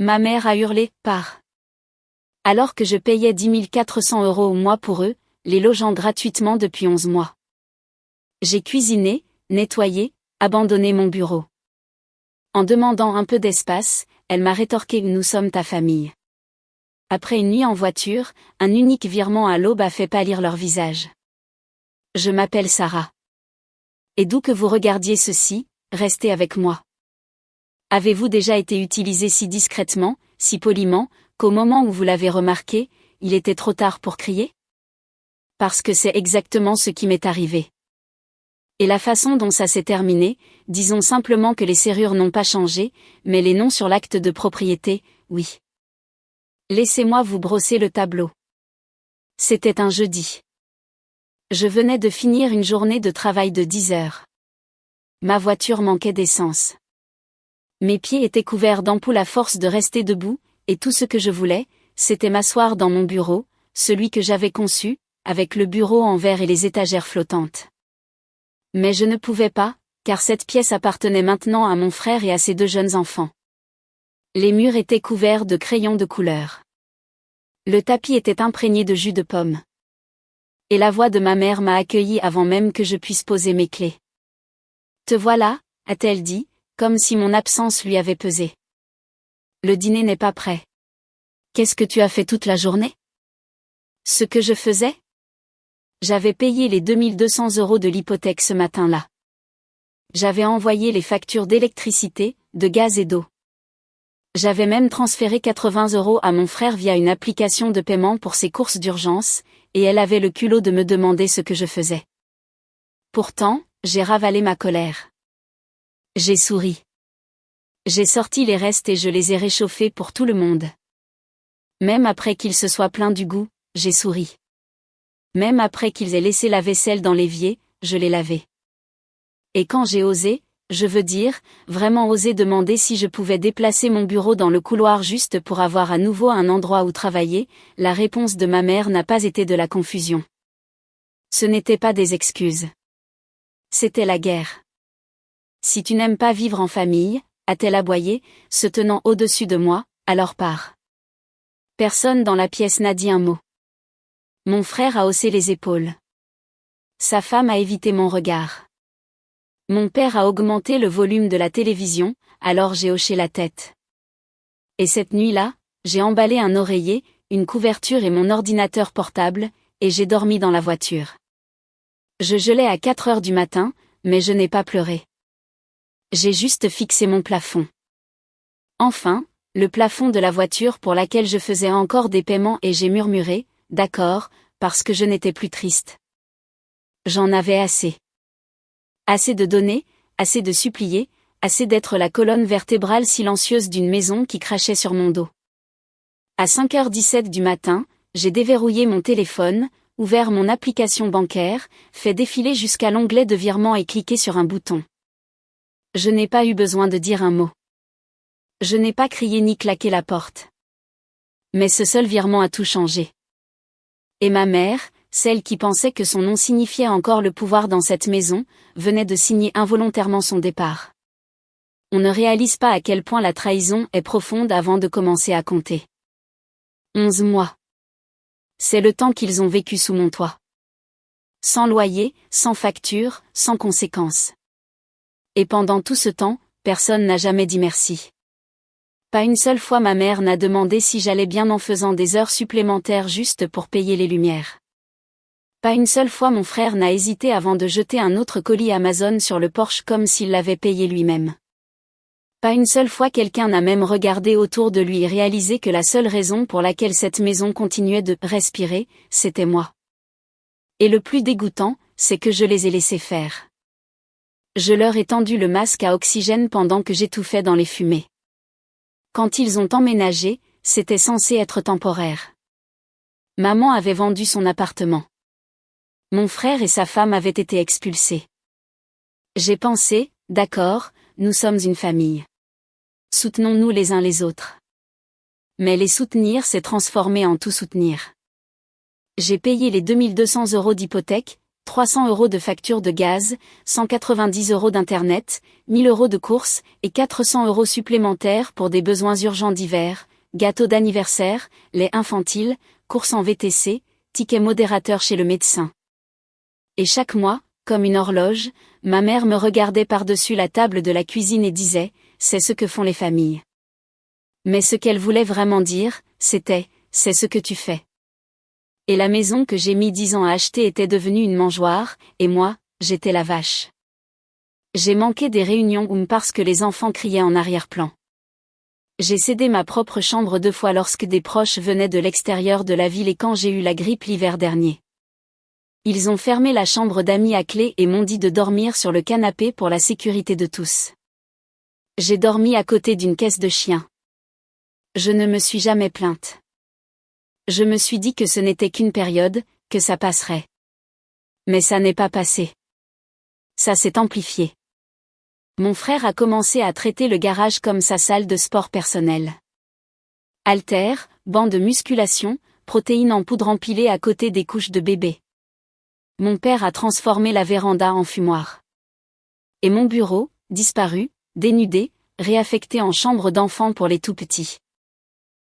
Ma mère a hurlé, pars. Alors que je payais 10 400 € au mois pour eux, les logeant gratuitement depuis 11 mois. J'ai cuisiné, nettoyé, abandonné mon bureau. En demandant un peu d'espace, elle m'a rétorqué « Nous sommes ta famille ». Après une nuit en voiture, un unique virement à l'aube a fait pâlir leur visage. Je m'appelle Sarah. Et d'où que vous regardiez ceci, restez avec moi. Avez-vous déjà été utilisé si discrètement, si poliment, qu'au moment où vous l'avez remarqué, il était trop tard pour crier? Parce que c'est exactement ce qui m'est arrivé. Et la façon dont ça s'est terminé, disons simplement que les serrures n'ont pas changé, mais les noms sur l'acte de propriété, oui. Laissez-moi vous brosser le tableau. C'était un jeudi. Je venais de finir une journée de travail de 10 heures. Ma voiture manquait d'essence. Mes pieds étaient couverts d'ampoules à force de rester debout, et tout ce que je voulais, c'était m'asseoir dans mon bureau, celui que j'avais conçu, avec le bureau en verre et les étagères flottantes. Mais je ne pouvais pas, car cette pièce appartenait maintenant à mon frère et à ses 2 jeunes enfants. Les murs étaient couverts de crayons de couleur. Le tapis était imprégné de jus de pomme. Et la voix de ma mère m'a accueilli avant même que je puisse poser mes clés. « Te voilà » a-t-elle dit, comme si mon absence lui avait pesé. « Le dîner n'est pas prêt. »« Qu'est-ce que tu as fait toute la journée ?» Ce que je faisais ? J'avais payé les 2200 € de l'hypothèque ce matin-là. J'avais envoyé les factures d'électricité, de gaz et d'eau. J'avais même transféré 80 € à mon frère via une application de paiement pour ses courses d'urgence, et elle avait le culot de me demander ce que je faisais. Pourtant, j'ai ravalé ma colère. J'ai souri. J'ai sorti les restes et je les ai réchauffés pour tout le monde. Même après qu'ils se soient plaints du goût, j'ai souri. Même après qu'ils aient laissé la vaisselle dans l'évier, je l'ai lavée. Et quand j'ai osé, je veux dire, vraiment osé demander si je pouvais déplacer mon bureau dans le couloir juste pour avoir à nouveau un endroit où travailler, la réponse de ma mère n'a pas été de la confusion. Ce n'était pas des excuses. C'était la guerre. Si tu n'aimes pas vivre en famille, a-t-elle aboyé, se tenant au-dessus de moi, alors pars. Personne dans la pièce n'a dit un mot. Mon frère a haussé les épaules. Sa femme a évité mon regard. Mon père a augmenté le volume de la télévision, alors j'ai hoché la tête. Et cette nuit-là, j'ai emballé un oreiller, une couverture et mon ordinateur portable, et j'ai dormi dans la voiture. Je gelais à 4 heures du matin, mais je n'ai pas pleuré. J'ai juste fixé mon plafond. Enfin, le plafond de la voiture pour laquelle je faisais encore des paiements et j'ai murmuré, d'accord, parce que je n'étais plus triste. J'en avais assez. Assez de donner, assez de supplier, assez d'être la colonne vertébrale silencieuse d'une maison qui crachait sur mon dos. À 5h17 du matin, j'ai déverrouillé mon téléphone, ouvert mon application bancaire, fait défiler jusqu'à l'onglet de virement et cliqué sur un bouton. Je n'ai pas eu besoin de dire un mot. Je n'ai pas crié ni claqué la porte. Mais ce seul virement a tout changé. Et ma mère, celle qui pensait que son nom signifiait encore le pouvoir dans cette maison, venait de signer involontairement son départ. On ne réalise pas à quel point la trahison est profonde avant de commencer à compter. 11 mois. C'est le temps qu'ils ont vécu sous mon toit. Sans loyer, sans facture, sans conséquences. Et pendant tout ce temps, personne n'a jamais dit merci. Pas une seule fois ma mère n'a demandé si j'allais bien en faisant des heures supplémentaires juste pour payer les lumières. Pas une seule fois mon frère n'a hésité avant de jeter un autre colis Amazon sur le porche comme s'il l'avait payé lui-même. Pas une seule fois quelqu'un n'a même regardé autour de lui et réalisé que la seule raison pour laquelle cette maison continuait de respirer, c'était moi. Et le plus dégoûtant, c'est que je les ai laissés faire. Je leur ai tendu le masque à oxygène pendant que j'étouffais dans les fumées. Quand ils ont emménagé, c'était censé être temporaire. Maman avait vendu son appartement. Mon frère et sa femme avaient été expulsés. J'ai pensé, d'accord, nous sommes une famille. Soutenons-nous les uns les autres. Mais les soutenir s'est transformé en tout soutenir. J'ai payé les 2200 € d'hypothèque, 300 € de facture de gaz, 190 € d'internet, 1000 € de courses et 400 € supplémentaires pour des besoins urgents divers, gâteau d'anniversaire, lait infantile, courses en VTC, ticket modérateur chez le médecin. Et chaque mois, comme une horloge, ma mère me regardait par-dessus la table de la cuisine et disait « C'est ce que font les familles ». Mais ce qu'elle voulait vraiment dire, c'était « C'est ce que tu fais ». Et la maison que j'ai mis 10 ans à acheter était devenue une mangeoire, et moi, j'étais la vache. J'ai manqué des réunions parce que les enfants criaient en arrière-plan. J'ai cédé ma propre chambre 2 fois lorsque des proches venaient de l'extérieur de la ville et quand j'ai eu la grippe l'hiver dernier. Ils ont fermé la chambre d'amis à clé et m'ont dit de dormir sur le canapé pour la sécurité de tous. J'ai dormi à côté d'une caisse de chien. Je ne me suis jamais plainte. Je me suis dit que ce n'était qu'une période, que ça passerait. Mais ça n'est pas passé. Ça s'est amplifié. Mon frère a commencé à traiter le garage comme sa salle de sport personnelle. Haltères, bancs de musculation, protéines en poudre empilées à côté des couches de bébé. Mon père a transformé la véranda en fumoir. Et mon bureau, disparu, dénudé, réaffecté en chambre d'enfant pour les tout-petits.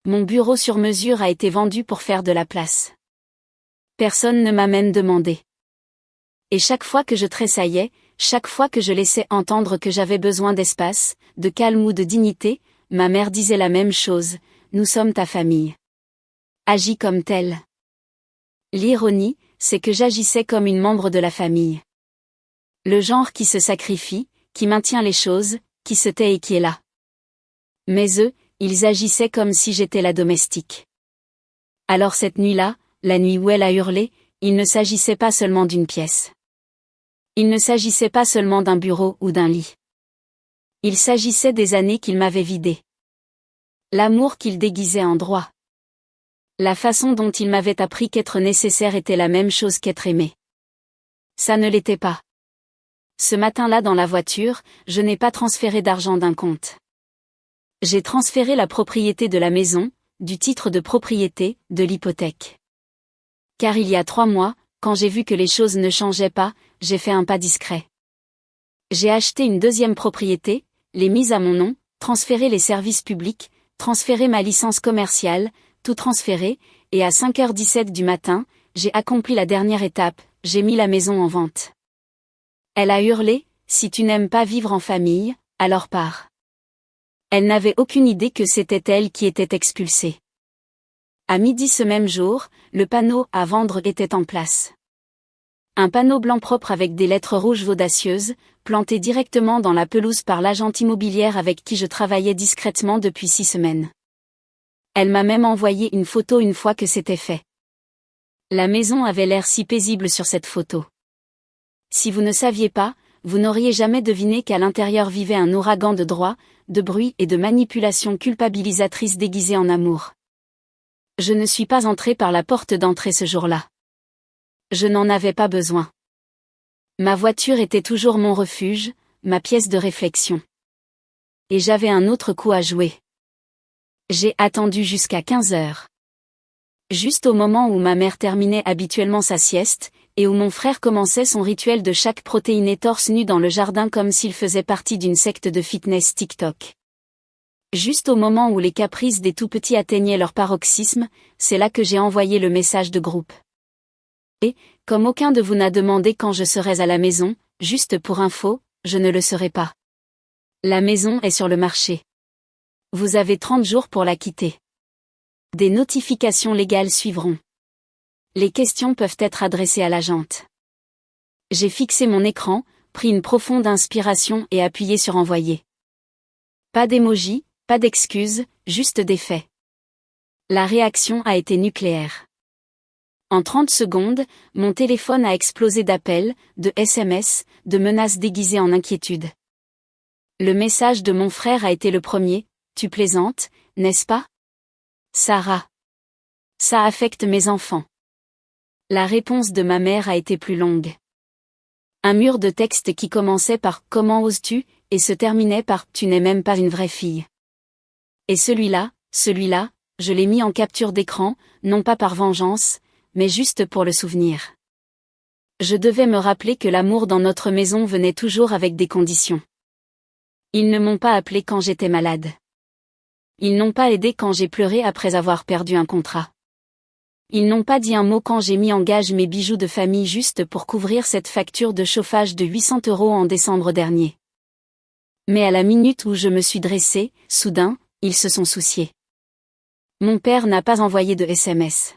Mon bureau sur mesure a été vendu pour faire de la place. Personne ne m'a même demandé. Et chaque fois que je tressaillais, chaque fois que je laissais entendre que j'avais besoin d'espace, de calme ou de dignité, ma mère disait la même chose, nous sommes ta famille. Agis comme telle. L'ironie, c'est que j'agissais comme une membre de la famille. Le genre qui se sacrifie, qui maintient les choses, qui se tait et qui est là. Mais eux, ils agissaient comme si j'étais la domestique. Alors cette nuit-là, la nuit où elle a hurlé, il ne s'agissait pas seulement d'une pièce. Il ne s'agissait pas seulement d'un bureau ou d'un lit. Il s'agissait des années qu'il m'avait vidées. L'amour qu'il déguisait en droit. La façon dont il m'avait appris qu'être nécessaire était la même chose qu'être aimé. Ça ne l'était pas. Ce matin-là dans la voiture, je n'ai pas transféré d'argent d'un compte. J'ai transféré la propriété de la maison, du titre de propriété, de l'hypothèque. Car il y a 3 mois, quand j'ai vu que les choses ne changeaient pas, j'ai fait un pas discret. J'ai acheté une deuxième propriété, l'ai mise à mon nom, transféré les services publics, transféré ma licence commerciale, tout transféré, et à 5h17 du matin, j'ai accompli la dernière étape, j'ai mis la maison en vente. Elle a hurlé, si tu n'aimes pas vivre en famille, alors pars. Elle n'avait aucune idée que c'était elle qui était expulsée. À midi ce même jour, le panneau à vendre était en place. Un panneau blanc propre avec des lettres rouges audacieuses, planté directement dans la pelouse par l'agente immobilière avec qui je travaillais discrètement depuis 6 semaines. Elle m'a même envoyé une photo une fois que c'était fait. La maison avait l'air si paisible sur cette photo. Si vous ne saviez pas, vous n'auriez jamais deviné qu'à l'intérieur vivait un ouragan de droit, de bruit et de manipulation culpabilisatrice déguisée en amour. Je ne suis pas entrée par la porte d'entrée ce jour-là. Je n'en avais pas besoin. Ma voiture était toujours mon refuge, ma pièce de réflexion. Et j'avais un autre coup à jouer. J'ai attendu jusqu'à 15h. Juste au moment où ma mère terminait habituellement sa sieste, et où mon frère commençait son rituel de chaque protéiné torse nu dans le jardin comme s'il faisait partie d'une secte de fitness TikTok. Juste au moment où les caprices des tout-petits atteignaient leur paroxysme, c'est là que j'ai envoyé le message de groupe. Et, comme aucun de vous n'a demandé quand je serais à la maison, juste pour info, je ne le serai pas. La maison est sur le marché. Vous avez 30 jours pour la quitter. Des notifications légales suivront. Les questions peuvent être adressées à l'agente. J'ai fixé mon écran, pris une profonde inspiration et appuyé sur envoyer. Pas d'émoji, pas d'excuses, juste des faits. La réaction a été nucléaire. En 30 secondes, mon téléphone a explosé d'appels, de SMS, de menaces déguisées en inquiétude. Le message de mon frère a été le premier, tu plaisantes, n'est-ce pas? Sarah. Ça affecte mes enfants. La réponse de ma mère a été plus longue. Un mur de texte qui commençait par « Comment oses-tu » et se terminait par « Tu n'es même pas une vraie fille ». Et celui-là, je l'ai mis en capture d'écran, non pas par vengeance, mais juste pour le souvenir. Je devais me rappeler que l'amour dans notre maison venait toujours avec des conditions. Ils ne m'ont pas appelé quand j'étais malade. Ils n'ont pas aidé quand j'ai pleuré après avoir perdu un contrat. Ils n'ont pas dit un mot quand j'ai mis en gage mes bijoux de famille juste pour couvrir cette facture de chauffage de 800 € en décembre dernier. Mais à la minute où je me suis dressée, soudain, ils se sont souciés. Mon père n'a pas envoyé de SMS.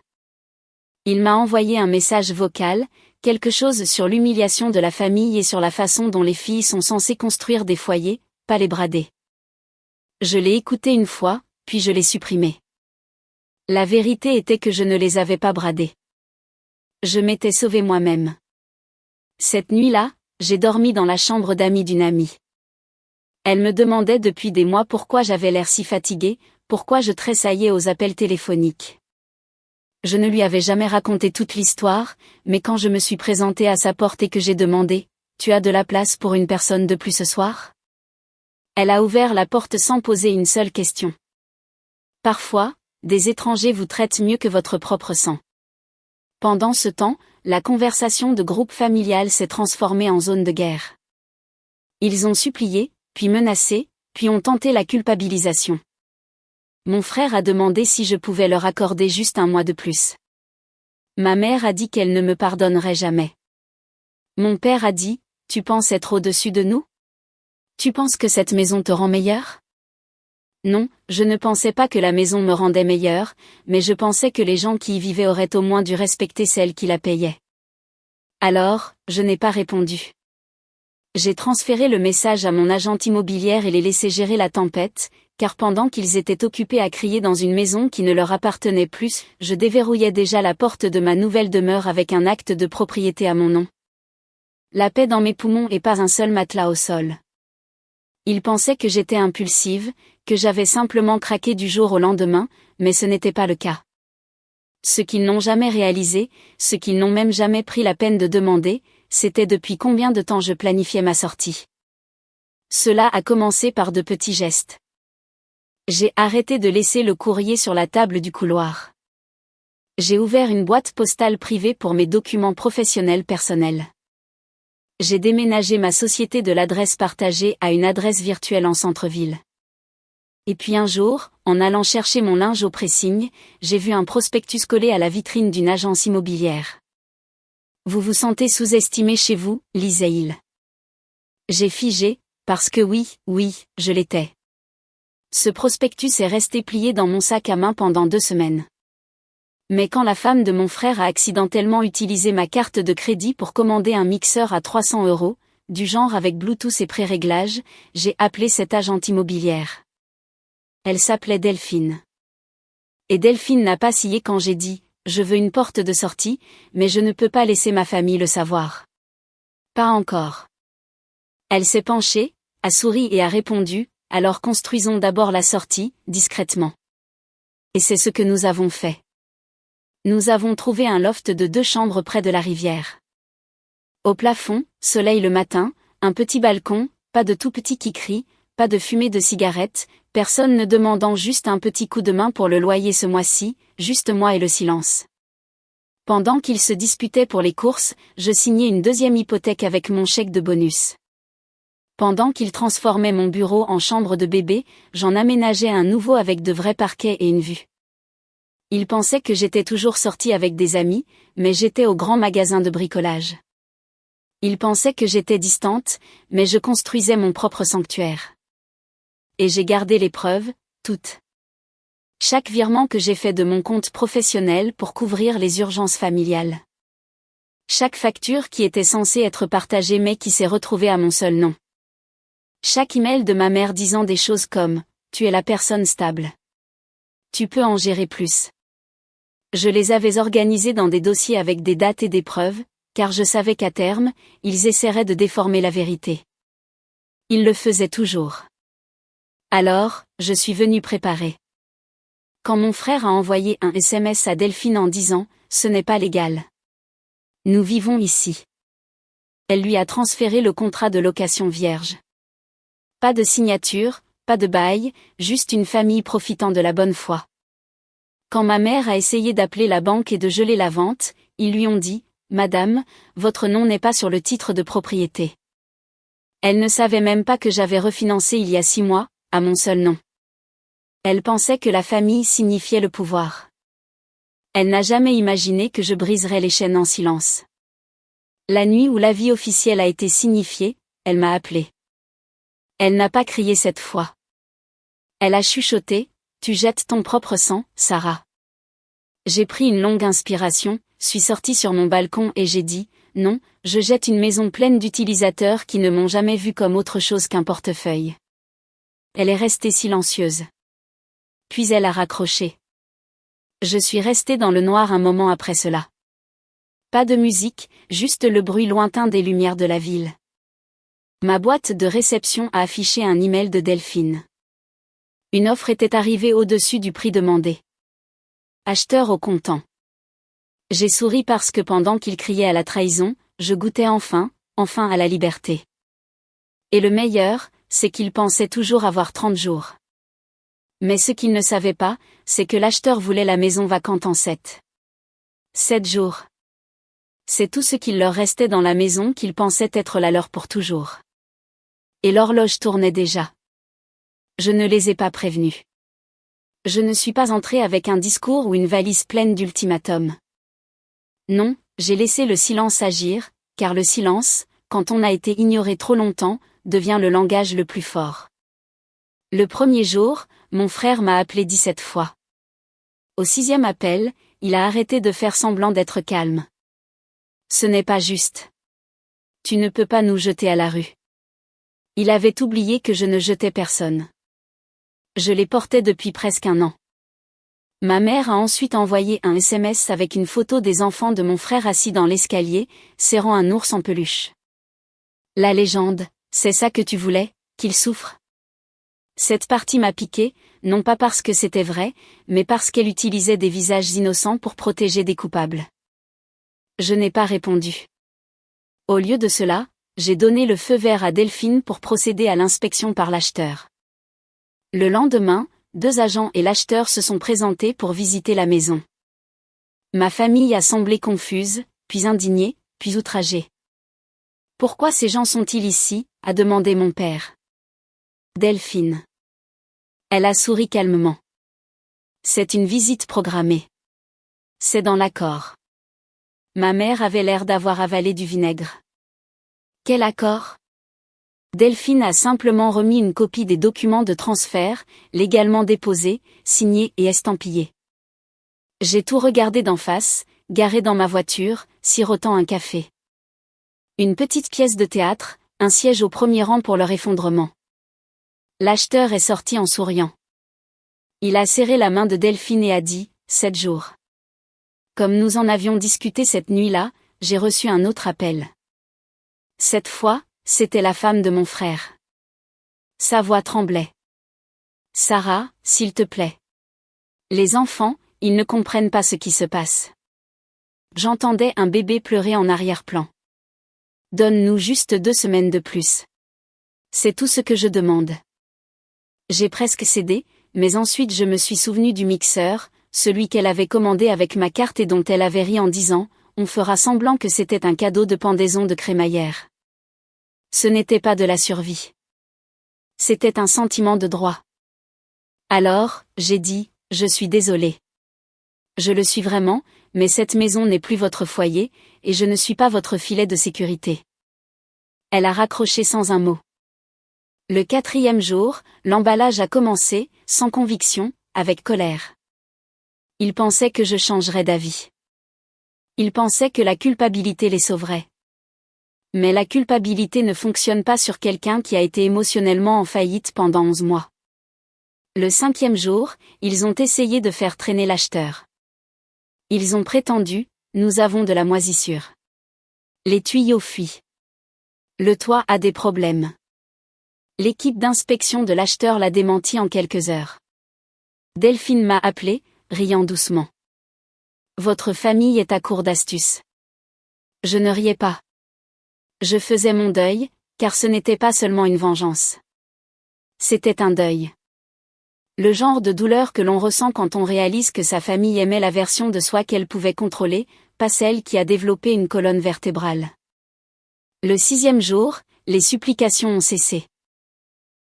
Il m'a envoyé un message vocal, quelque chose sur l'humiliation de la famille et sur la façon dont les filles sont censées construire des foyers, pas les brader. Je l'ai écouté une fois, puis je l'ai supprimé. La vérité était que je ne les avais pas bradés. Je m'étais sauvée moi-même. Cette nuit-là, j'ai dormi dans la chambre d'amis d'une amie. Elle me demandait depuis des mois pourquoi j'avais l'air si fatiguée, pourquoi je tressaillais aux appels téléphoniques. Je ne lui avais jamais raconté toute l'histoire, mais quand je me suis présentée à sa porte et que j'ai demandé « Tu as de la place pour une personne de plus ce soir ?» Elle a ouvert la porte sans poser une seule question. Parfois, des étrangers vous traitent mieux que votre propre sang. Pendant ce temps, la conversation de groupe familial s'est transformée en zone de guerre. Ils ont supplié, puis menacé, puis ont tenté la culpabilisation. Mon frère a demandé si je pouvais leur accorder juste un mois de plus. Ma mère a dit qu'elle ne me pardonnerait jamais. Mon père a dit, « Tu penses être au-dessus de nous ? Tu penses que cette maison te rend meilleure ? » Non, je ne pensais pas que la maison me rendait meilleure, mais je pensais que les gens qui y vivaient auraient au moins dû respecter celle qui la payait. Alors, je n'ai pas répondu. J'ai transféré le message à mon agente immobilière et les laissé gérer la tempête, car pendant qu'ils étaient occupés à crier dans une maison qui ne leur appartenait plus, je déverrouillais déjà la porte de ma nouvelle demeure avec un acte de propriété à mon nom. La paix dans mes poumons et pas un seul matelas au sol. Ils pensaient que j'étais impulsive, que j'avais simplement craqué du jour au lendemain, mais ce n'était pas le cas. Ce qu'ils n'ont jamais réalisé, ce qu'ils n'ont même jamais pris la peine de demander, c'était depuis combien de temps je planifiais ma sortie. Cela a commencé par de petits gestes. J'ai arrêté de laisser le courrier sur la table du couloir. J'ai ouvert une boîte postale privée pour mes documents professionnels personnels. J'ai déménagé ma société de l'adresse partagée à une adresse virtuelle en centre-ville. Et puis un jour, en allant chercher mon linge au pressing, j'ai vu un prospectus collé à la vitrine d'une agence immobilière. Vous vous sentez sous-estimé chez vous, lisait-il. J'ai figé, parce que oui, je l'étais. Ce prospectus est resté plié dans mon sac à main pendant 2 semaines. Mais quand la femme de mon frère a accidentellement utilisé ma carte de crédit pour commander un mixeur à 300 €, du genre avec Bluetooth et pré-réglage, j'ai appelé cette agente immobilière. Elle s'appelait Delphine. Et Delphine n'a pas scié quand j'ai dit « Je veux une porte de sortie, mais je ne peux pas laisser ma famille le savoir. » Pas encore. Elle s'est penchée, a souri et a répondu « Alors construisons d'abord la sortie, discrètement. » Et c'est ce que nous avons fait. Nous avons trouvé un loft de 2 chambres près de la rivière. Au plafond, soleil le matin, un petit balcon, pas de tout petit qui crie, pas de fumée de cigarette, personne ne demandant juste un petit coup de main pour le loyer ce mois-ci, juste moi et le silence. Pendant qu'ils se disputaient pour les courses, je signais une 2e hypothèque avec mon chèque de bonus. Pendant qu'ils transformaient mon bureau en chambre de bébé, j'en aménageais un nouveau avec de vrais parquets et une vue. Ils pensaient que j'étais toujours sortie avec des amis, mais j'étais au grand magasin de bricolage. Ils pensaient que j'étais distante, mais je construisais mon propre sanctuaire. Et j'ai gardé les preuves, toutes. Chaque virement que j'ai fait de mon compte professionnel pour couvrir les urgences familiales. Chaque facture qui était censée être partagée mais qui s'est retrouvée à mon seul nom. Chaque email de ma mère disant des choses comme « Tu es la personne stable. Tu peux en gérer plus. » Je les avais organisés dans des dossiers avec des dates et des preuves, car je savais qu'à terme, ils essaieraient de déformer la vérité. Ils le faisaient toujours. Alors, je suis venue préparer. Quand mon frère a envoyé un SMS à Delphine en disant « Ce n'est pas légal. Nous vivons ici », elle lui a transféré le contrat de location vierge. Pas de signature, pas de bail, juste une famille profitant de la bonne foi. Quand ma mère a essayé d'appeler la banque et de geler la vente, ils lui ont dit Madame, votre nom n'est pas sur le titre de propriété. Elle ne savait même pas que j'avais refinancé il y a 6 mois, à mon seul nom. Elle pensait que la famille signifiait le pouvoir. Elle n'a jamais imaginé que je briserais les chaînes en silence. La nuit où l'avis officiel a été signifié, elle m'a appelé. Elle n'a pas crié cette fois. Elle a chuchoté, « Tu jettes ton propre sang, Sarah. » J'ai pris une longue inspiration, suis sortie sur mon balcon et j'ai dit, « Non, je jette une maison pleine d'utilisateurs qui ne m'ont jamais vu comme autre chose qu'un portefeuille. » Elle est restée silencieuse. Puis elle a raccroché. Je suis restée dans le noir un moment après cela. Pas de musique, juste le bruit lointain des lumières de la ville. Ma boîte de réception a affiché un email de Delphine. Une offre était arrivée au-dessus du prix demandé. Acheteur au comptant. J'ai souri parce que pendant qu'il criait à la trahison, je goûtais enfin à la liberté. Et le meilleur, c'est qu'il pensait toujours avoir 30 jours. Mais ce qu'il ne savait pas, c'est que l'acheteur voulait la maison vacante en 7 jours. C'est tout ce qu'il leur restait dans la maison qu'ils pensaient être la leur pour toujours. Et l'horloge tournait déjà. Je ne les ai pas prévenus. Je ne suis pas entrée avec un discours ou une valise pleine d'ultimatums. Non, j'ai laissé le silence agir, car le silence, quand on a été ignoré trop longtemps, devient le langage le plus fort. Le premier jour, mon frère m'a appelé 17 fois. Au 6e appel, il a arrêté de faire semblant d'être calme. Ce n'est pas juste. Tu ne peux pas nous jeter à la rue. Il avait oublié que je ne jetais personne. Je les portais depuis presque 1 an. Ma mère a ensuite envoyé un SMS avec une photo des enfants de mon frère assis dans l'escalier, serrant un ours en peluche. La légende, c'est ça que tu voulais, qu'il souffre? Cette partie m'a piqué, non pas parce que c'était vrai, mais parce qu'elle utilisait des visages innocents pour protéger des coupables. Je n'ai pas répondu. Au lieu de cela, j'ai donné le feu vert à Delphine pour procéder à l'inspection par l'acheteur. Le lendemain, 2 agents et l'acheteur se sont présentés pour visiter la maison. Ma famille a semblé confuse, puis indignée, puis outragée. « Pourquoi ces gens sont-ils ici ?» a demandé mon père. Delphine. Elle a souri calmement. C'est une visite programmée. C'est dans l'accord. Ma mère avait l'air d'avoir avalé du vinaigre. Quel accord? Delphine a simplement remis une copie des documents de transfert, légalement déposés, signés et estampillés. J'ai tout regardé d'en face, garé dans ma voiture, sirotant un café. Une petite pièce de théâtre, un siège au premier rang pour leur effondrement. L'acheteur est sorti en souriant. Il a serré la main de Delphine et a dit, « 7 jours. » Comme nous en avions discuté cette nuit-là, j'ai reçu un autre appel. Cette fois, c'était la femme de mon frère. Sa voix tremblait. « Sarah, s'il te plaît. Les enfants, ils ne comprennent pas ce qui se passe. » J'entendais un bébé pleurer en arrière-plan. « Donne-nous juste 2 semaines de plus. C'est tout ce que je demande. » J'ai presque cédé, mais ensuite je me suis souvenu du mixeur, celui qu'elle avait commandé avec ma carte et dont elle avait ri en disant, « On fera semblant que c'était un cadeau de pendaison de crémaillère. » Ce n'était pas de la survie. C'était un sentiment de droit. Alors, j'ai dit, « Je suis désolée. Je le suis vraiment, mais cette maison n'est plus votre foyer, et je ne suis pas votre filet de sécurité. » Elle a raccroché sans un mot. Le 4e jour, l'emballage a commencé, sans conviction, avec colère. Ils pensaient que je changerais d'avis. Ils pensaient que la culpabilité les sauverait. Mais la culpabilité ne fonctionne pas sur quelqu'un qui a été émotionnellement en faillite pendant 11 mois. Le 5e jour, ils ont essayé de faire traîner l'acheteur. Ils ont prétendu, « Nous avons de la moisissure. Les tuyaux fuient. Le toit a des problèmes. » L'équipe d'inspection de l'acheteur l'a démenti en quelques heures. Delphine m'a appelé, riant doucement. « Votre famille est à court d'astuces. » Je ne riais pas. Je faisais mon deuil, car ce n'était pas seulement une vengeance. C'était un deuil. Le genre de douleur que l'on ressent quand on réalise que sa famille aimait la version de soi qu'elle pouvait contrôler, pas celle qui a développé une colonne vertébrale. Le 6e jour, les supplications ont cessé.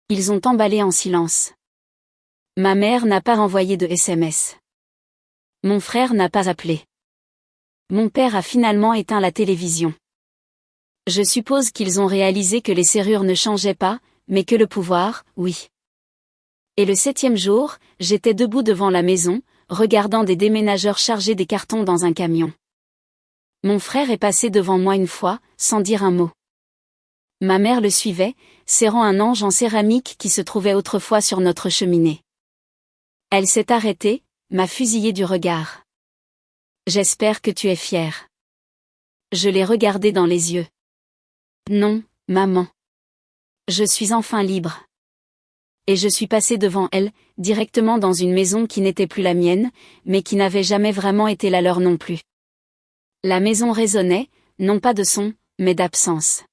Ils ont emballé en silence. Ma mère n'a pas envoyé de SMS. Mon frère n'a pas appelé. Mon père a finalement éteint la télévision. Je suppose qu'ils ont réalisé que les serrures ne changeaient pas, mais que le pouvoir, oui. Et le 7e jour, j'étais debout devant la maison, regardant des déménageurs charger des cartons dans un camion. Mon frère est passé devant moi une fois, sans dire un mot. Ma mère le suivait, serrant un ange en céramique qui se trouvait autrefois sur notre cheminée. Elle s'est arrêtée, m'a fusillé du regard. J'espère que tu es fière. Je l'ai regardée dans les yeux. Non, maman. Je suis enfin libre. Et je suis passé devant elle, directement dans une maison qui n'était plus la mienne, mais qui n'avait jamais vraiment été la leur non plus. La maison résonnait, non pas de son, mais d'absence.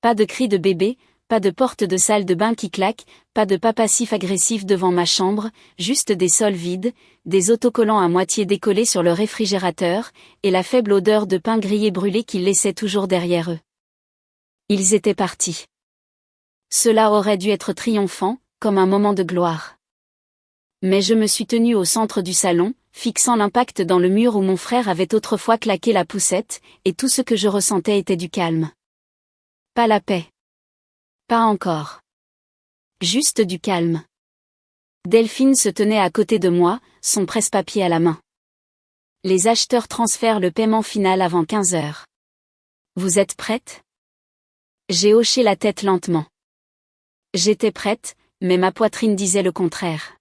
Pas de cris de bébé, pas de porte de salle de bain qui claque, pas de pas passif-agressif devant ma chambre, juste des sols vides, des autocollants à moitié décollés sur le réfrigérateur, et la faible odeur de pain grillé brûlé qu'ils laissaient toujours derrière eux. Ils étaient partis. Cela aurait dû être triomphant, comme un moment de gloire. Mais je me suis tenue au centre du salon, fixant l'impact dans le mur où mon frère avait autrefois claqué la poussette, et tout ce que je ressentais était du calme. Pas la paix. Pas encore. Juste du calme. Delphine se tenait à côté de moi, son presse-papier à la main. Les acheteurs transfèrent le paiement final avant 15 heures. Vous êtes prête ? J'ai hoché la tête lentement. J'étais prête, mais ma poitrine disait le contraire.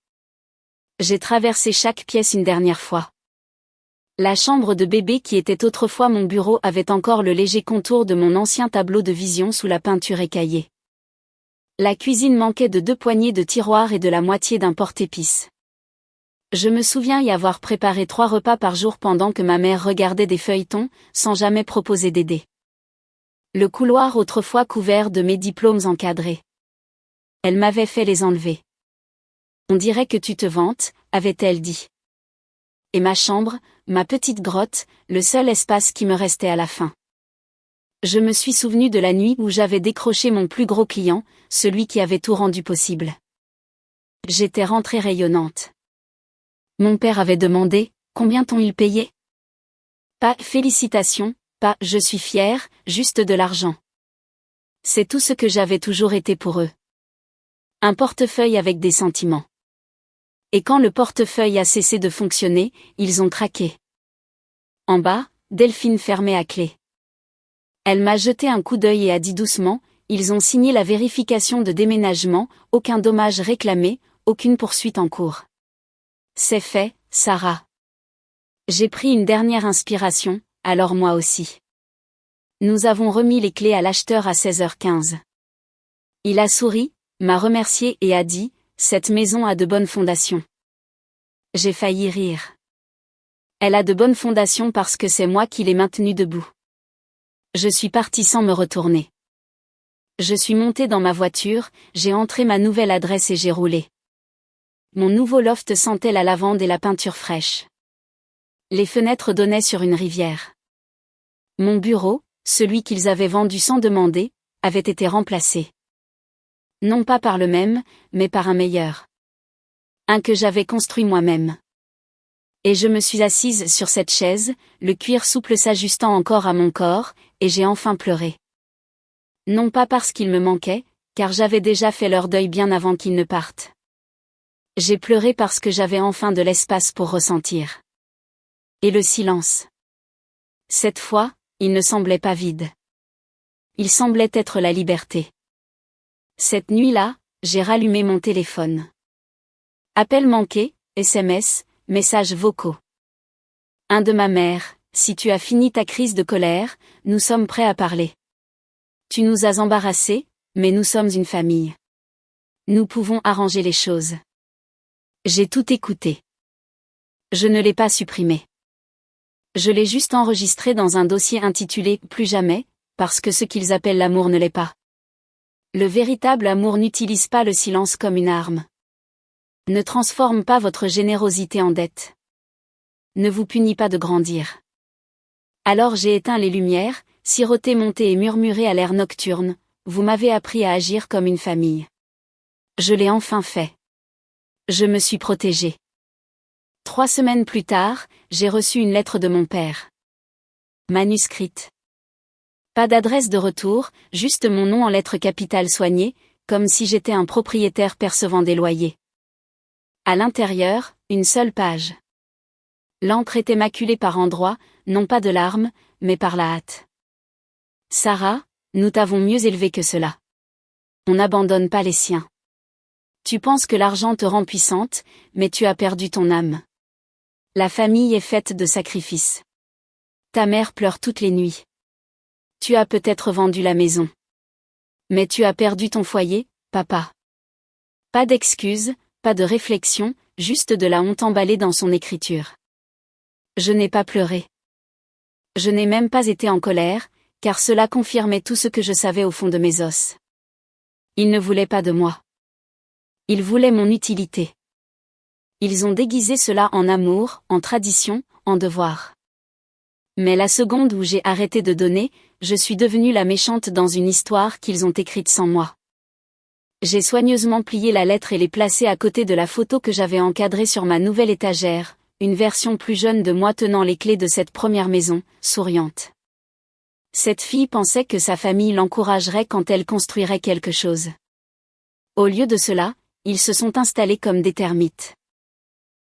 J'ai traversé chaque pièce une dernière fois. La chambre de bébé qui était autrefois mon bureau avait encore le léger contour de mon ancien tableau de vision sous la peinture écaillée. La cuisine manquait de 2 poignées de tiroirs et de la moitié d'un porte-épices. Je me souviens y avoir préparé 3 repas par jour pendant que ma mère regardait des feuilletons, sans jamais proposer d'aider. Le couloir autrefois couvert de mes diplômes encadrés. Elle m'avait fait les enlever. On dirait que tu te vantes, avait-elle dit. Et ma chambre, ma petite grotte, le seul espace qui me restait à la fin. Je me suis souvenu de la nuit où j'avais décroché mon plus gros client, celui qui avait tout rendu possible. J'étais rentrée rayonnante. Mon père avait demandé, combien t'ont-ils payé ? Pas félicitations, pas je suis fière, juste de l'argent. C'est tout ce que j'avais toujours été pour eux. Un portefeuille avec des sentiments. Et quand le portefeuille a cessé de fonctionner, ils ont craqué. En bas, Delphine fermait à clé. Elle m'a jeté un coup d'œil et a dit doucement, ils ont signé la vérification de déménagement, aucun dommage réclamé, aucune poursuite en cours. C'est fait, Sarah. J'ai pris une dernière inspiration, alors moi aussi. Nous avons remis les clés à l'acheteur à 16h15. Il a souri, m'a remercié et a dit, cette maison a de bonnes fondations. J'ai failli rire. Elle a de bonnes fondations parce que c'est moi qui l'ai maintenue debout. Je suis partie sans me retourner. Je suis montée dans ma voiture, j'ai entré ma nouvelle adresse et j'ai roulé. Mon nouveau loft sentait la lavande et la peinture fraîche. Les fenêtres donnaient sur une rivière. Mon bureau, celui qu'ils avaient vendu sans demander, avait été remplacé. Non pas par le même, mais par un meilleur. Un que j'avais construit moi-même. Et je me suis assise sur cette chaise, le cuir souple s'ajustant encore à mon corps, et j'ai enfin pleuré. Non pas parce qu'il me manquait, car j'avais déjà fait leur deuil bien avant qu'ils ne partent. J'ai pleuré parce que j'avais enfin de l'espace pour ressentir. Et le silence. Cette fois, il ne semblait pas vide. Il semblait être la liberté. Cette nuit-là, j'ai rallumé mon téléphone. Appel manqué, SMS, messages vocaux. Un de ma mère, si tu as fini ta crise de colère, nous sommes prêts à parler. Tu nous as embarrassés, mais nous sommes une famille. Nous pouvons arranger les choses. J'ai tout écouté. Je ne l'ai pas supprimé. Je l'ai juste enregistré dans un dossier intitulé « Plus jamais », parce que ce qu'ils appellent l'amour ne l'est pas. Le véritable amour n'utilise pas le silence comme une arme. Ne transforme pas votre générosité en dette. Ne vous punit pas de grandir. Alors j'ai éteint les lumières, siroté mon thé et murmuré à l'air nocturne, vous m'avez appris à agir comme une famille. Je l'ai enfin fait. Je me suis protégée. 3 semaines plus tard, j'ai reçu une lettre de mon père. Manuscrite. Pas d'adresse de retour, juste mon nom en lettres capitales soignées, comme si j'étais un propriétaire percevant des loyers. À l'intérieur, une seule page. L'encre était maculée par endroits, non pas de larmes, mais par la hâte. Sarah, nous t'avons mieux élevée que cela. On n'abandonne pas les siens. Tu penses que l'argent te rend puissante, mais tu as perdu ton âme. La famille est faite de sacrifices. Ta mère pleure toutes les nuits. Tu as peut-être vendu la maison. Mais tu as perdu ton foyer, papa. Pas d'excuses, pas de réflexion, juste de la honte emballée dans son écriture. Je n'ai pas pleuré. Je n'ai même pas été en colère, car cela confirmait tout ce que je savais au fond de mes os. Ils ne voulaient pas de moi. Ils voulaient mon utilité. Ils ont déguisé cela en amour, en tradition, en devoir. Mais la seconde où j'ai arrêté de donner, je suis devenue la méchante dans une histoire qu'ils ont écrite sans moi. J'ai soigneusement plié la lettre et l'ai placée à côté de la photo que j'avais encadrée sur ma nouvelle étagère, une version plus jeune de moi tenant les clés de cette première maison, souriante. Cette fille pensait que sa famille l'encouragerait quand elle construirait quelque chose. Au lieu de cela, ils se sont installés comme des termites.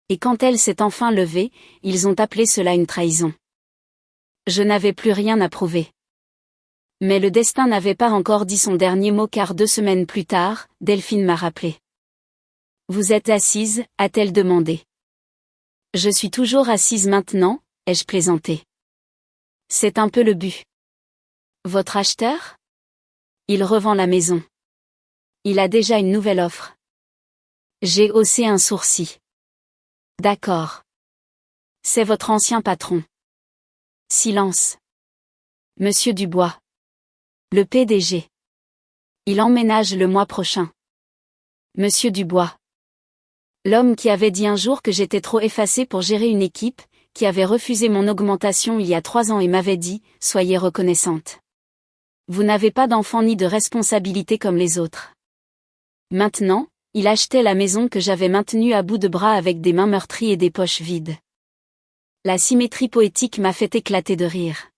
Et quand elle s'est enfin levée, ils ont appelé cela une trahison. Je n'avais plus rien à prouver. Mais le destin n'avait pas encore dit son dernier mot car 2 semaines plus tard, Delphine m'a rappelé. Vous êtes assise, a-t-elle demandé. Je suis toujours assise maintenant, ai-je plaisanté. C'est un peu le but. Votre acheteur? Il revend la maison. Il a déjà une nouvelle offre. J'ai haussé un sourcil. D'accord. C'est votre ancien patron. Silence. Monsieur Dubois. Le PDG. Il emménage le mois prochain. Monsieur Dubois. L'homme qui avait dit un jour que j'étais trop effacée pour gérer une équipe, qui avait refusé mon augmentation il y a 3 ans et m'avait dit « Soyez reconnaissante. Vous n'avez pas d'enfant ni de responsabilité comme les autres. » Maintenant, il achetait la maison que j'avais maintenue à bout de bras avec des mains meurtries et des poches vides. La symétrie poétique m'a fait éclater de rire.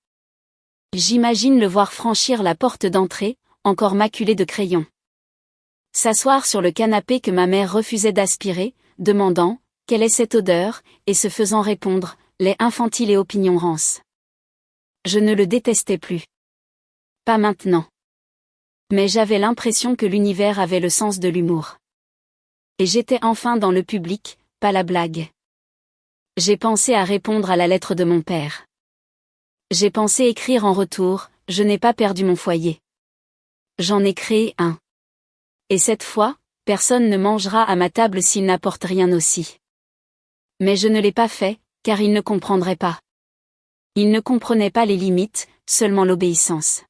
J'imagine le voir franchir la porte d'entrée, encore maculée de crayons. S'asseoir sur le canapé que ma mère refusait d'aspirer, demandant « Quelle est cette odeur ?» et se faisant répondre « Lait infantile et opinion rance ». Je ne le détestais plus. Pas maintenant. Mais j'avais l'impression que l'univers avait le sens de l'humour. Et j'étais enfin dans le public, pas la blague. J'ai pensé à répondre à la lettre de mon père. J'ai pensé écrire en retour, je n'ai pas perdu mon foyer. J'en ai créé un. Et cette fois, personne ne mangera à ma table s'il n'apporte rien aussi. Mais je ne l'ai pas fait, car il ne comprendrait pas. Il ne comprenait pas les limites, seulement l'obéissance.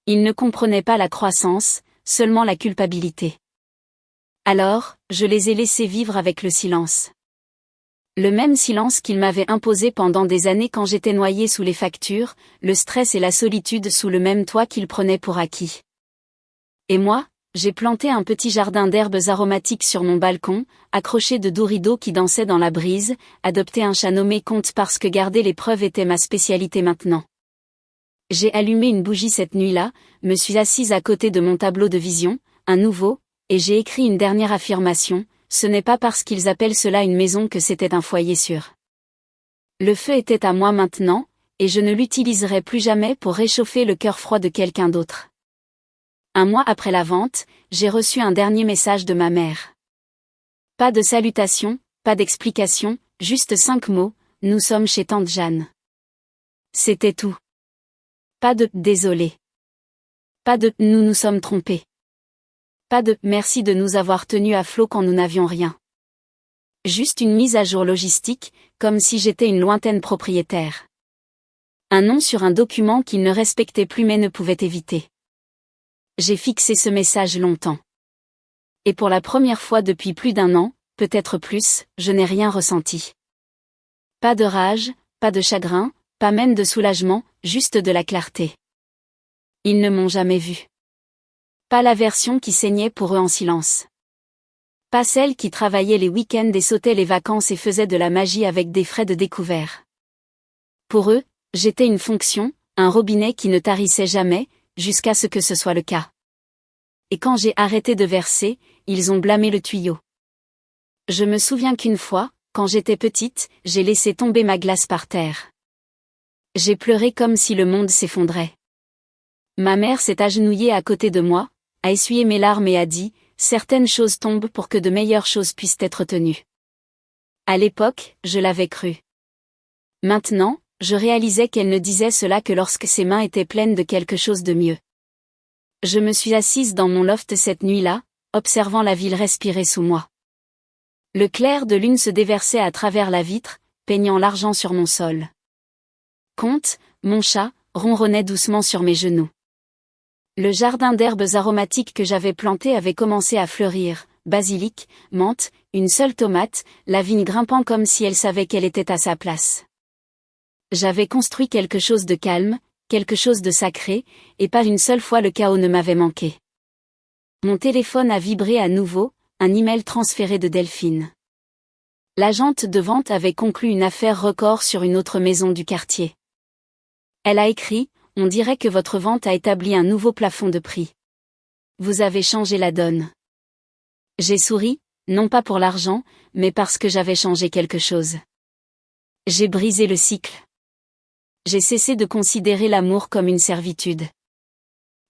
Il ne comprenait pas la croissance, seulement la culpabilité. Alors, je les ai laissés vivre avec le silence. Le même silence qu'il m'avait imposé pendant des années quand j'étais noyée sous les factures, le stress et la solitude sous le même toit qu'ils prenaient pour acquis. Et moi, j'ai planté un petit jardin d'herbes aromatiques sur mon balcon, accroché de doux rideaux qui dansaient dans la brise, adopté un chat nommé Comte parce que garder les preuves était ma spécialité maintenant. J'ai allumé une bougie cette nuit-là, me suis assise à côté de mon tableau de vision, un nouveau, et j'ai écrit une dernière affirmation. Ce n'est pas parce qu'ils appellent cela une maison que c'était un foyer sûr. Le feu était à moi maintenant, et je ne l'utiliserai plus jamais pour réchauffer le cœur froid de quelqu'un d'autre. 1 mois après la vente, j'ai reçu un dernier message de ma mère. Pas de salutation, pas d'explication, juste 5 mots, nous sommes chez tante Jeanne. C'était tout. Pas de « désolé ». Pas de « nous nous sommes trompés ». Pas de « merci de nous avoir tenus à flot quand nous n'avions rien ». Juste une mise à jour logistique, comme si j'étais une lointaine propriétaire. Un nom sur un document qu'il ne respectait plus mais ne pouvait éviter. J'ai fixé ce message longtemps. Et pour la première fois depuis plus d'1 an, peut-être plus, je n'ai rien ressenti. Pas de rage, pas de chagrin, Pas même de soulagement, juste de la clarté. Ils ne m'ont jamais vu. Pas la version qui saignait pour eux en silence. Pas celle qui travaillait les week-ends et sautait les vacances et faisait de la magie avec des frais de découvert. Pour eux, j'étais une fonction, un robinet qui ne tarissait jamais, jusqu'à ce que ce soit le cas. Et quand j'ai arrêté de verser, ils ont blâmé le tuyau. Je me souviens qu'une fois, quand j'étais petite, j'ai laissé tomber ma glace par terre. J'ai pleuré comme si le monde s'effondrait. Ma mère s'est agenouillée à côté de moi, a essuyé mes larmes et a dit « Certaines choses tombent pour que de meilleures choses puissent être tenues. » À l'époque, je l'avais cru. Maintenant, je réalisais qu'elle ne disait cela que lorsque ses mains étaient pleines de quelque chose de mieux. Je me suis assise dans mon loft cette nuit-là, observant la ville respirer sous moi. Le clair de lune se déversait à travers la vitre, peignant l'argent sur mon sol. Comte, mon chat, ronronnait doucement sur mes genoux. Le jardin d'herbes aromatiques que j'avais planté avait commencé à fleurir, basilic, menthe, une seule tomate, la vigne grimpant comme si elle savait qu'elle était à sa place. J'avais construit quelque chose de calme, quelque chose de sacré, et pas une seule fois le chaos ne m'avait manqué. Mon téléphone a vibré à nouveau, un email transféré de Delphine. L'agente de vente avait conclu une affaire record sur une autre maison du quartier. Elle a écrit « On dirait que votre vente a établi un nouveau plafond de prix. Vous avez changé la donne. » J'ai souri, non pas pour l'argent, mais parce que j'avais changé quelque chose. J'ai brisé le cycle. J'ai cessé de considérer l'amour comme une servitude.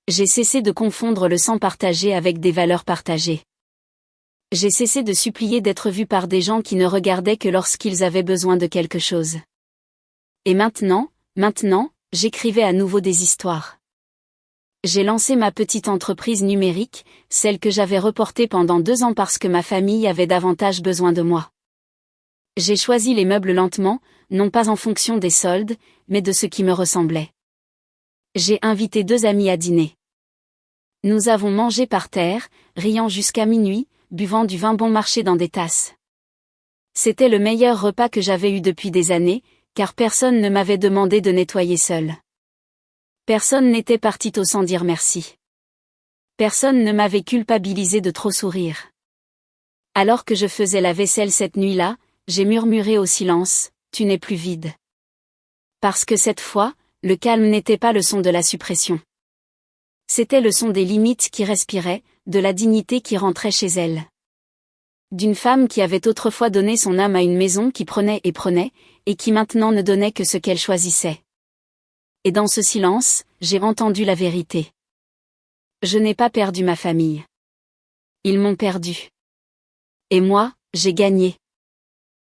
J'ai cessé de confondre le sang partagé avec des valeurs partagées. J'ai cessé de supplier d'être vu par des gens qui ne regardaient que lorsqu'ils avaient besoin de quelque chose. Et maintenant, j'écrivais à nouveau des histoires. J'ai lancé ma petite entreprise numérique, celle que j'avais reportée pendant 2 ans parce que ma famille avait davantage besoin de moi. J'ai choisi les meubles lentement, non pas en fonction des soldes, mais de ce qui me ressemblait. J'ai invité 2 amis à dîner. Nous avons mangé par terre, riant jusqu'à minuit, buvant du vin bon marché dans des tasses. C'était le meilleur repas que j'avais eu depuis des années, car personne ne m'avait demandé de nettoyer seul. Personne n'était parti tôt sans dire merci. Personne ne m'avait culpabilisé de trop sourire. Alors que je faisais la vaisselle cette nuit-là, j'ai murmuré au silence, « Tu n'es plus vide. » Parce que cette fois, le calme n'était pas le son de la suppression. C'était le son des limites qui respiraient, de la dignité qui rentrait chez elle. D'une femme qui avait autrefois donné son âme à une maison qui prenait, et qui maintenant ne donnait que ce qu'elle choisissait. Et dans ce silence, j'ai entendu la vérité. Je n'ai pas perdu ma famille. Ils m'ont perdu. Et moi, j'ai gagné.